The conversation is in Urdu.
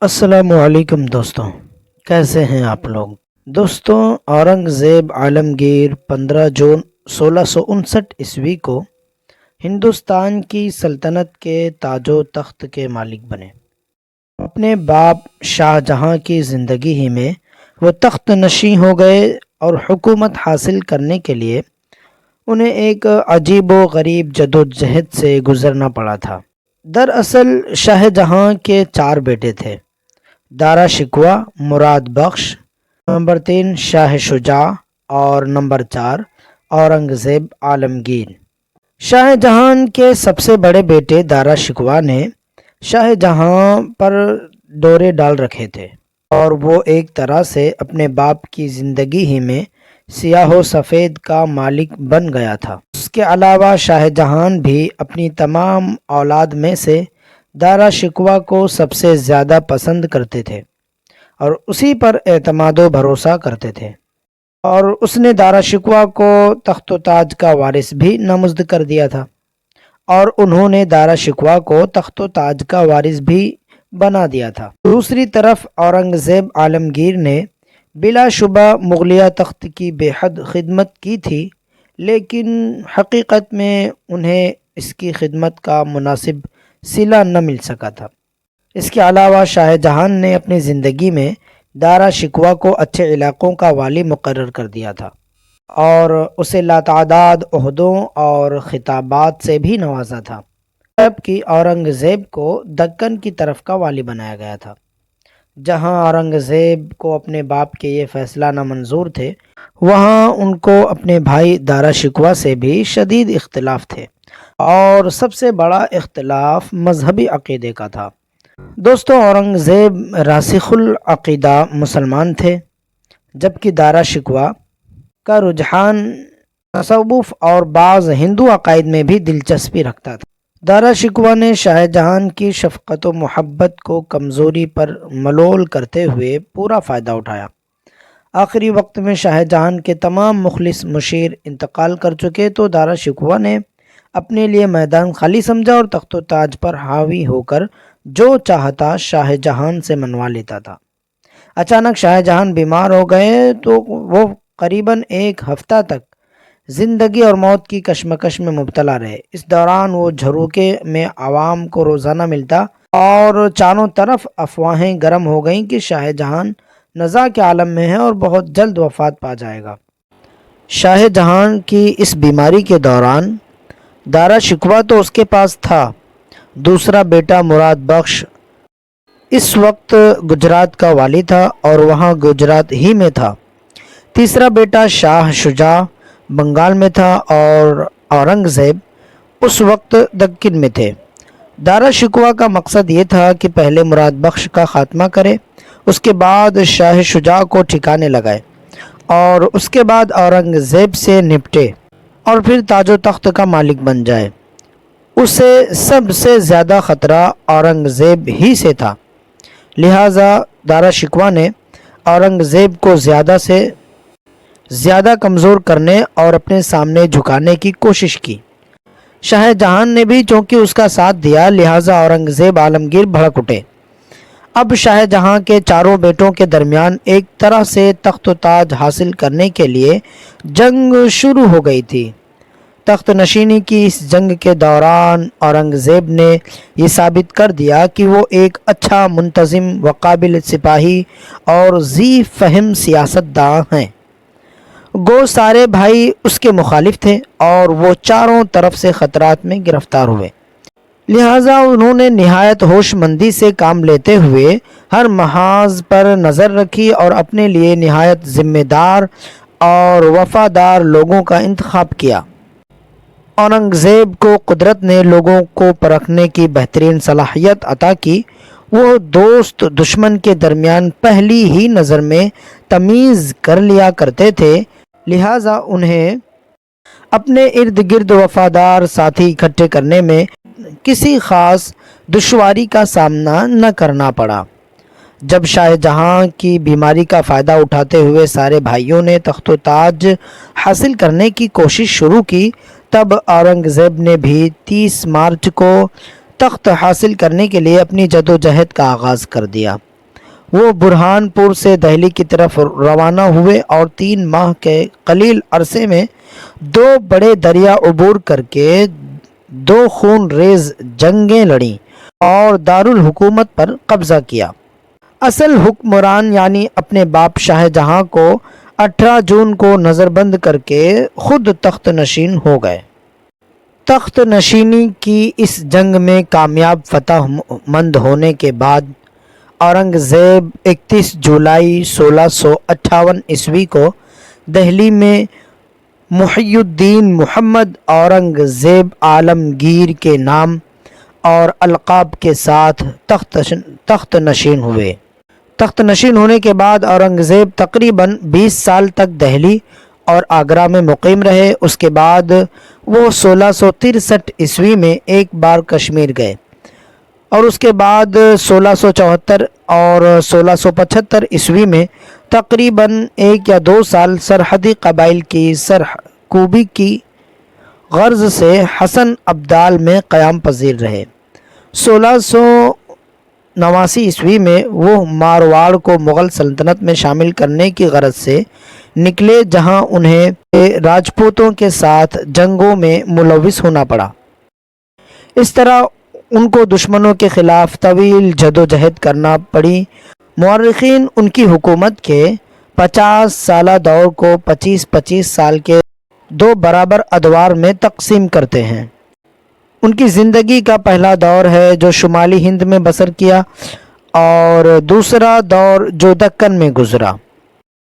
السلام علیکم دوستوں، کیسے ہیں آپ لوگ؟ دوستوں، اورنگزیب عالمگیر 15 جون 1659 کو ہندوستان کی سلطنت کے تاج و تخت کے مالک بنے۔ اپنے باپ شاہ جہاں کی زندگی ہی میں وہ تخت نشین ہو گئے اور حکومت حاصل کرنے کے لیے انہیں ایک عجیب و غریب جدوجہد سے گزرنا پڑا تھا۔ دراصل شاہ جہاں کے 4 بیٹے تھے: دارا شکوہ، مراد بخش، نمبر 3 شاہ شجاع اور نمبر 4 اورنگزیب عالمگیر۔ شاہ جہاں کے سب سے بڑے بیٹے دارا شکوہ نے شاہ جہاں پر ڈورے ڈال رکھے تھے اور وہ ایک طرح سے اپنے باپ کی زندگی ہی میں سیاہ و سفید کا مالک بن گیا تھا۔ اس کے علاوہ شاہ جہاں بھی اپنی تمام اولاد میں سے دارا شکوہ کو سب سے زیادہ پسند کرتے تھے اور اسی پر اعتماد و بھروسہ کرتے تھے، اور اس نے دارا شکوہ کو تخت و تاج کا وارث بھی نامزد کر دیا تھا، اور انہوں نے دارا شکوہ کو تخت و تاج کا وارث بھی بنا دیا تھا۔ دوسری طرف اورنگزیب عالمگیر نے بلا شبہ مغلیہ تخت کی بے حد خدمت کی تھی، لیکن حقیقت میں انہیں اس کی خدمت کا مناسب صلہ نہ مل سکا تھا۔ اس کے علاوہ شاہ جہاں نے اپنی زندگی میں دارا شکوہ کو اچھے علاقوں کا والی مقرر کر دیا تھا اور اسے لاتعداد عہدوں اور خطابات سے بھی نوازا تھا، جبکہ اورنگزیب کو دکن کی طرف کا والی بنایا گیا تھا۔ جہاں اورنگزیب کو اپنے باپ کے یہ فیصلہ نامنظور تھے، وہاں ان کو اپنے بھائی دارا شکوہ سے بھی شدید اختلاف تھے، اور سب سے بڑا اختلاف مذہبی عقیدے کا تھا۔ دوستوں، اورنگزیب راسخ العقیدہ مسلمان تھے، جبکہ دارا شکوہ کا رجحان تصوف اور بعض ہندو عقائد میں بھی دلچسپی رکھتا تھا۔ دارا شکوہ نے شاہ جہاں کی شفقت و محبت کو کمزوری پر ملول کرتے ہوئے پورا فائدہ اٹھایا۔ آخری وقت میں شاہ جہاں کے تمام مخلص مشیر انتقال کر چکے تو دارا شکوہ نے اپنے لیے میدان خالی سمجھا اور تخت و تاج پر حاوی ہو کر جو چاہتا شاہ جہاں سے منوا لیتا تھا۔ اچانک شاہ جہاں بیمار ہو گئے تو وہ قریباً 1 ہفتہ تک زندگی اور موت کی کشمکش میں مبتلا رہے۔ اس دوران وہ جھروکے میں عوام کو روزانہ ملتا اور چاروں طرف افواہیں گرم ہو گئیں کہ شاہ جہاں نزا کے عالم میں ہے اور بہت جلد وفات پا جائے گا۔ شاہ جہاں کی اس بیماری کے دوران دارا شکوہ تو اس کے پاس تھا، دوسرا بیٹا مراد بخش اس وقت گجرات کا والی تھا اور وہاں گجرات ہی میں تھا، تیسرا بیٹا شاہ شجاع بنگال میں تھا، اور اورنگزیب اس وقت دکن میں تھے۔ دارا شکوہ کا مقصد یہ تھا کہ پہلے مراد بخش کا خاتمہ کرے، اس کے بعد شاہ شجاع کو ٹھکانے لگائے اور اس کے بعد اورنگزیب سے نپٹے اور پھر تاج و تخت کا مالک بن جائے۔ اسے سب سے زیادہ خطرہ اورنگزیب ہی سے تھا، لہٰذا دارا شکوہ نے اورنگزیب کو زیادہ سے زیادہ کمزور کرنے اور اپنے سامنے جھکانے کی کوشش کی۔ شاہ جہاں نے بھی چونکہ اس کا ساتھ دیا، لہٰذا اورنگزیب عالمگیر بھڑک اٹھے۔ اب شاہ جہاں کے چاروں بیٹوں کے درمیان ایک طرح سے تخت و تاج حاصل کرنے کے لیے جنگ شروع ہو گئی تھی۔ تخت نشینی کی اس جنگ کے دوران اورنگزیب نے یہ ثابت کر دیا کہ وہ ایک اچھا، منتظم و قابل سپاہی اور ذی فہم سیاست داں ہیں۔ گو سارے بھائی اس کے مخالف تھے اور وہ چاروں طرف سے خطرات میں گرفتار ہوئے، لہٰذا انہوں نے نہایت ہوش مندی سے کام لیتے ہوئے ہر محاذ پر نظر رکھی اور اپنے لیے نہایت ذمہ دار اور وفادار لوگوں کا انتخاب کیا۔ اورنگزیب کو قدرت نے لوگوں کو پرکھنے کی بہترین صلاحیت عطا کی۔ وہ دوست دشمن کے درمیان پہلی ہی نظر میں تمیز کر لیا کرتے تھے، لہٰذا انہیں اپنے ارد گرد وفادار ساتھی اکٹھے کرنے میں کسی خاص دشواری کا سامنا نہ کرنا پڑا۔ جب شاہ جہاں کی بیماری کا فائدہ اٹھاتے ہوئے سارے بھائیوں نے تخت و تاج حاصل کرنے کی کوشش شروع کی، تب اورنگزیب نے بھی 30 مارچ کو تخت حاصل کرنے کے لیے اپنی جدوجہد کا آغاز کر دیا۔ وہ برہان پور سے دہلی کی طرف روانہ ہوئے اور 3 ماہ کے قلیل عرصے میں 2 بڑے دریا عبور کر کے 2 خون ریز جنگیں لڑیں اور دارالحکومت پر قبضہ کیا۔ اصل حکمران یعنی اپنے باپ شاہ جہاں کو 18 جون کو نظر بند کر کے خود تخت نشین ہو گئے۔ تخت نشینی کی اس جنگ میں کامیاب فتح مند ہونے کے بعد اورنگ زیب 31 جولائی 1658 عیسوی کو دہلی میں محی الدین محمد اورنگ زیب عالمگیر کے نام اور القاب کے ساتھ تخت نشین ہوئے۔ تخت نشین ہونے کے بعد اورنگ زیب تقریباً 20 سال تک دہلی اور آگرہ میں مقیم رہے۔ اس کے بعد وہ 1663 عیسوی میں ایک بار کشمیر گئے اور اس کے بعد 1674 اور 1675 عیسوی میں تقریباً 1 یا 2 سال سرحدی قبائل کی سرکوبی کی غرض سے حسن ابدال میں قیام پذیر رہے۔ 1689 عیسوی میں وہ مارواڑ کو مغل سلطنت میں شامل کرنے کی غرض سے نکلے، جہاں انہیں راجپوتوں کے ساتھ جنگوں میں ملوث ہونا پڑا۔ اس طرح ان کو دشمنوں کے خلاف طویل جدوجہد کرنا پڑی۔ مورخین ان کی حکومت کے 50 سالہ دور کو 25-25 سال کے 2 برابر ادوار میں تقسیم کرتے ہیں۔ ان کی زندگی کا پہلا دور ہے جو شمالی ہند میں بسر کیا اور دوسرا دور جو دکن میں گزرا۔